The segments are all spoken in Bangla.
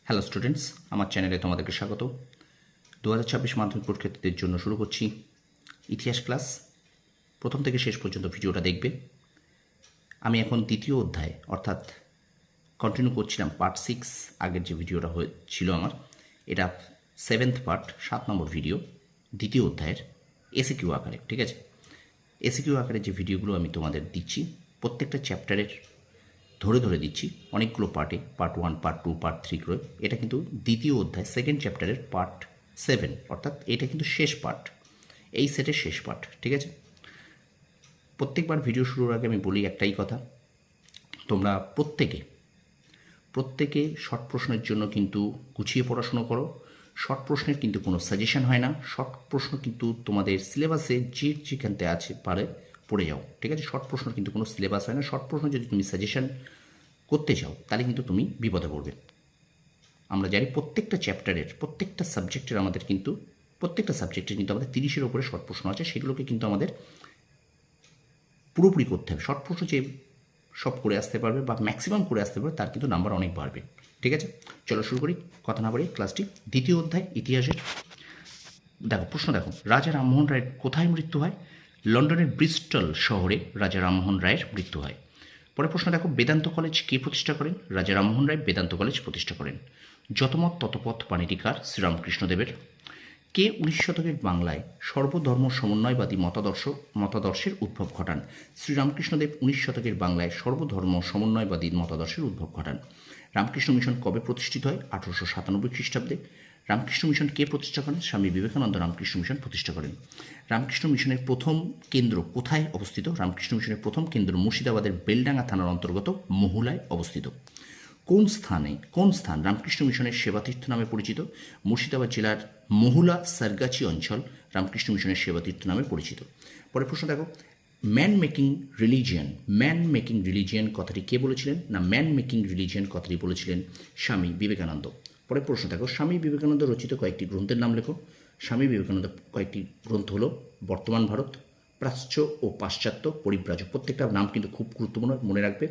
হ্যালো স্টুডেন্টস, আমার চ্যানেলে তোমাদেরকে স্বাগত। 2026 মাধ্যমিক পরীক্ষার্থীদের জন্য শুরু করছি ইতিহাস ক্লাস। প্রথম থেকে শেষ পর্যন্ত ভিডিওটা দেখবে। আমি এখন দ্বিতীয় অধ্যায় অর্থাৎ কন্টিনিউ করছিলাম পার্ট 6। আগের যে ভিডিওটা হয়েছিল আমার, এটা 7th পার্ট, 7 নম্বর ভিডিও দ্বিতীয় অধ্যায়ের এসিকিউ আকারে। ঠিক আছে, এসিকিউ আকারে যে ভিডিওগুলো আমি তোমাদের দিচ্ছি প্রত্যেকটা চ্যাপ্টারের ধরে ধরে দিচ্ছি, অনেকগুলো পার্টে, পার্ট 1, পার্ট 2, পার্ট 3 করে। এটা কিন্তু দ্বিতীয় অধ্যায় সেকেন্ড চ্যাপ্টারের পার্ট 7, অর্থাৎ এটা কিন্তু শেষ পার্ট, এই সেটের শেষ পার্ট। ঠিক আছে, প্রত্যেকবার ভিডিও শুরুর আগে আমি বলি একটাই কথা, তোমরা প্রত্যেকে শর্ট প্রশ্নের জন্য কিন্তু গুছিয়ে পড়াশুনো করো। শর্ট প্রশ্নের কিন্তু কোনো সাজেশন হয় না। শর্ট প্রশ্ন কিন্তু তোমাদের সিলেবাসে যেখানতে আছে পারে পড়ে যাও। ঠিক আছে, শর্ট প্রশ্ন কিন্তু কোনো সিলেবাস হয় না। শর্ট প্রশ্ন যদি তুমি সাজেশন করতে চাও তাহলে কিন্তু তুমি বিপদে পড়বে। আমরা জানি প্রত্যেকটা চ্যাপ্টারের প্রত্যেকটা সাবজেক্টের আমাদের কিন্তু প্রত্যেকটা সাবজেক্টের কিন্তু আমাদের 30-এর ওপরে শর্ট প্রশ্ন আছে, সেগুলোকে কিন্তু আমাদের পুরোপুরি করতে হবে। শর্ট প্রশ্ন যে সব করে আসতে পারবে বা ম্যাক্সিমাম করে আসতে পারবে তার কিন্তু নাম্বার অনেক বাড়বে। ঠিক আছে, চলো শুরু করি, কথা না বাড়িয়ে ক্লাসটি। দ্বিতীয় অধ্যায় ইতিহাসের। দেখো প্রশ্ন, দেখো রাজা রামমোহন রায়ের কোথায় মৃত্যু হয়? লন্ডনের ব্রিস্টল শহরে রাজা রামমোহন রায়ের মৃত্যু হয়। পরের প্রশ্ন দেখো, বেদান্ত কলেজ কে প্রতিষ্ঠা করেন? রাজা রামমোহন রায় বেদান্ত কলেজ প্রতিষ্ঠা করেন। যতমত ততপথ বাণীটিকার শ্রীরামকৃষ্ণদেবের। কে 19 শতকের বাংলায় সর্বধর্ম সমন্বয়বাদী মতাদর্শের উদ্ভব ঘটান? শ্রীরামকৃষ্ণদেব 19 শতকের বাংলায় সর্বধর্ম সমন্বয়বাদী মতাদর্শের উদ্ভব ঘটান। রামকৃষ্ণ মিশন কবে প্রতিষ্ঠিত হয়? 1897 খ্রিস্টাব্দে। রামকৃষ্ণ মিশন কে প্রতিষ্ঠা করেন? স্বামী বিবেকানন্দ রামকৃষ্ণ মিশন প্রতিষ্ঠা করেন। রামকৃষ্ণ মিশনের প্রথম কেন্দ্র কোথায় অবস্থিত? রামকৃষ্ণ মিশনের প্রথম কেন্দ্র মুর্শিদাবাদের বেলডাঙ্গা থানার অন্তর্গত মহুলায় অবস্থিত। কোন স্থান রামকৃষ্ণ মিশনের সেবাতীর্থ নামে পরিচিত? মুর্শিদাবাদ জেলার মহুলা সারগাছি অঞ্চল রামকৃষ্ণ মিশনের সেবাতীর্থ নামে পরিচিত। পরের প্রশ্ন দেখো, ম্যান মেকিং রিলিজিয়ান কথাটি কে বলেছিলেন? না, ম্যান মেকিং রিলিজিয়ান কথাটি বলেছিলেন স্বামী বিবেকানন্দ। পরের প্রশ্ন দেখো, স্বামী বিবেকানন্দ রচিত কয়েকটি গ্রন্থের নাম লেখো। স্বামী বিবেকানন্দ কয়েকটি গ্রন্থ হলো বর্তমান ভারত, প্রাচ্য ও পাশ্চাত্য পরিব্রাজক। প্রত্যেকটা নাম কিন্তু খুব গুরুত্বপূর্ণ, মনে রাখবে।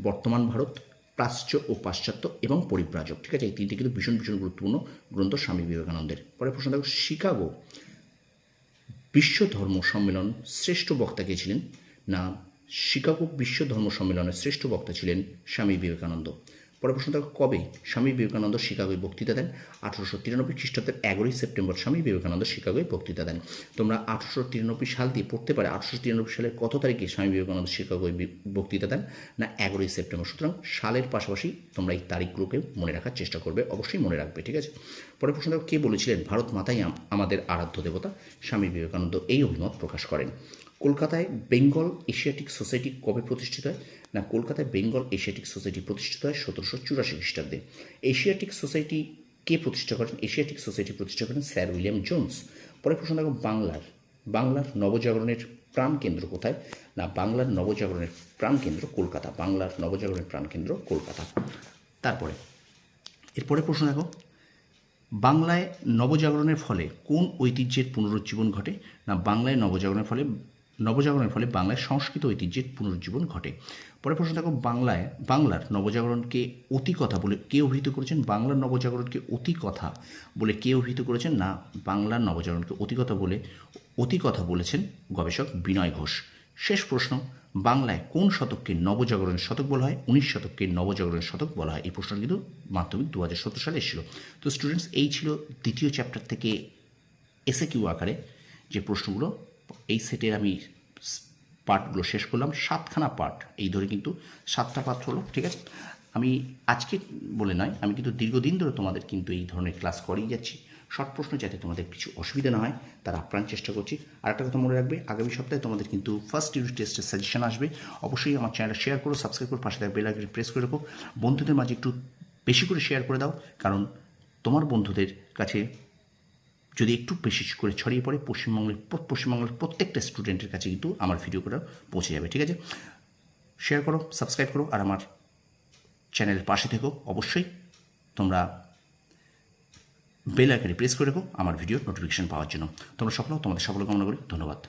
বর্তমান ভারত, প্রাচ্য ও পাশ্চাত্য এবং পরিব্রাজক। ঠিক আছে, এই তিনটি কিন্তু ভীষণ গুরুত্বপূর্ণ গ্রন্থ স্বামী বিবেকানন্দের। পরে প্রশ্ন দেখো, শিকাগো বিশ্ব ধর্ম সম্মেলন শ্রেষ্ঠ বক্তা কে ছিলেন? না, শিকাগো বিশ্ব ধর্ম সম্মেলনের শ্রেষ্ঠ বক্তা ছিলেন স্বামী বিবেকানন্দ। পরে প্রশ্ন দেখো, কবে স্বামী বিবেকানন্দ শিকাগোয় বক্তৃতা দেন? 1893 খ্রিস্টাব্দের 11 সেপ্টেম্বর স্বামী বিবেকানন্দ শিকাগোয় বক্তৃতা দেন। তোমরা 1893 সাল দিয়ে পড়তে পারে 1893 সালের কত তারিখে স্বামী বিবেকানন্দ শিকাগোয় বক্তৃতা দেন? না, 11 সেপ্টেম্বর। সুতরাং সালের পাশাপাশি তোমরা এই তারিখগুলোকে মনে রাখার চেষ্টা করবে, অবশ্যই মনে রাখবে। ঠিক আছে, পরে প্রশ্ন দেখো, কে বলেছিলেন ভারত মাতাই আমাদের আরাধ্য দেবতা? স্বামী বিবেকানন্দ এই অভিমত প্রকাশ করেন। কলকাতায় বেঙ্গল এশিয়াটিক সোসাইটি কবে প্রতিষ্ঠিত হয়? না, কলকাতায় বেঙ্গল এশিয়াটিক সোসাইটি প্রতিষ্ঠিত হয় 1784 খ্রিস্টাব্দে। এশিয়াটিক সোসাইটি কে প্রতিষ্ঠা করেন? এশিয়াটিক সোসাইটি প্রতিষ্ঠা করেন স্যার উইলিয়াম জোন্স। পরে প্রশ্ন দেখো, বাংলার নবজাগরণের প্রাণকেন্দ্র কোথায়? না, বাংলার নবজাগরণের প্রাণকেন্দ্র কলকাতা। বাংলার নবজাগরণের প্রাণকেন্দ্র কলকাতা। এরপরে প্রশ্ন দেখো, বাংলায় নবজাগরণের ফলে কোন ঐতিহ্যের পুনরুজ্জীবন ঘটে? না, বাংলায় নবজাগরণের ফলে বাংলায় সংস্কৃত ঐতিহ্যের পুনরুজ্জীবন ঘটে। পরে প্রশ্ন দেখো, বাংলার নবজাগরণকে অতি কথা বলে কে অভিহিত করেছেন? বাংলার নবজাগরণকে অতি কথা বলে কে অভিহিত করেছেন? না, বাংলার নবজাগরণকে অতি কথা বলেছেন গবেষক বিনয় ঘোষ। শেষ প্রশ্ন, বাংলায় কোন শতককে নবজাগরণের শতক বলা হয়? 19 শতককে নবজাগরণের শতক বলা হয়। এই প্রশ্নটা কিন্তু মাধ্যমিক 2017 সালে এসেছিল। তো স্টুডেন্টস, এই ছিল দ্বিতীয় চ্যাপ্টার থেকে এসএকিউ আকারে যে প্রশ্নগুলো। এই সেটের আমি পার্টগুলো শেষ করলাম, 7খানা পার্ট, এই ধরে কিন্তু 7টা পার্ট হলো। ঠিক আছে, আমি আজকে বলে নয়, আমি কিন্তু দীর্ঘদিন ধরে তোমাদের কিন্তু এই ধরনের ক্লাস করেই যাচ্ছি। শর্ট প্রশ্ন যাতে তোমাদের কিছু অসুবিধা না হয় তার আপ্রাণ চেষ্টা করছি। আর একটা কথা মনে রাখবে, আগামী সপ্তাহে তোমাদের কিন্তু ফার্স্ট ইউনিট টেস্টের সাজেশন আসবে। অবশ্যই আমার চ্যানেলটা শেয়ার করো, সাবস্ক্রাইব করো, পাশে থাকা বেল আইকনটি প্রেস করে রাখো। বন্ধুদের মাঝে একটু বেশি করে শেয়ার করে দাও, কারণ তোমার বন্ধুদের কাছে যদি একটু বেশি করে ছড়িয়ে পড়ে পশ্চিমবঙ্গের প্রত্যেকটা স্টুডেন্টের কাছে কিন্তু আমার ভিডিওটা পৌঁছে যাবে। ঠিক আছে, শেয়ার করো, সাবস্ক্রাইব করো, আর আমার চ্যানেলের পাশে থেকো। অবশ্যই তোমরা বেল আইকনে প্রেস করে রাখো আমার ভিডিওর নোটিফিকেশন পাওয়ার জন্য। তোমাদের সফল কামনা করি। ধন্যবাদ।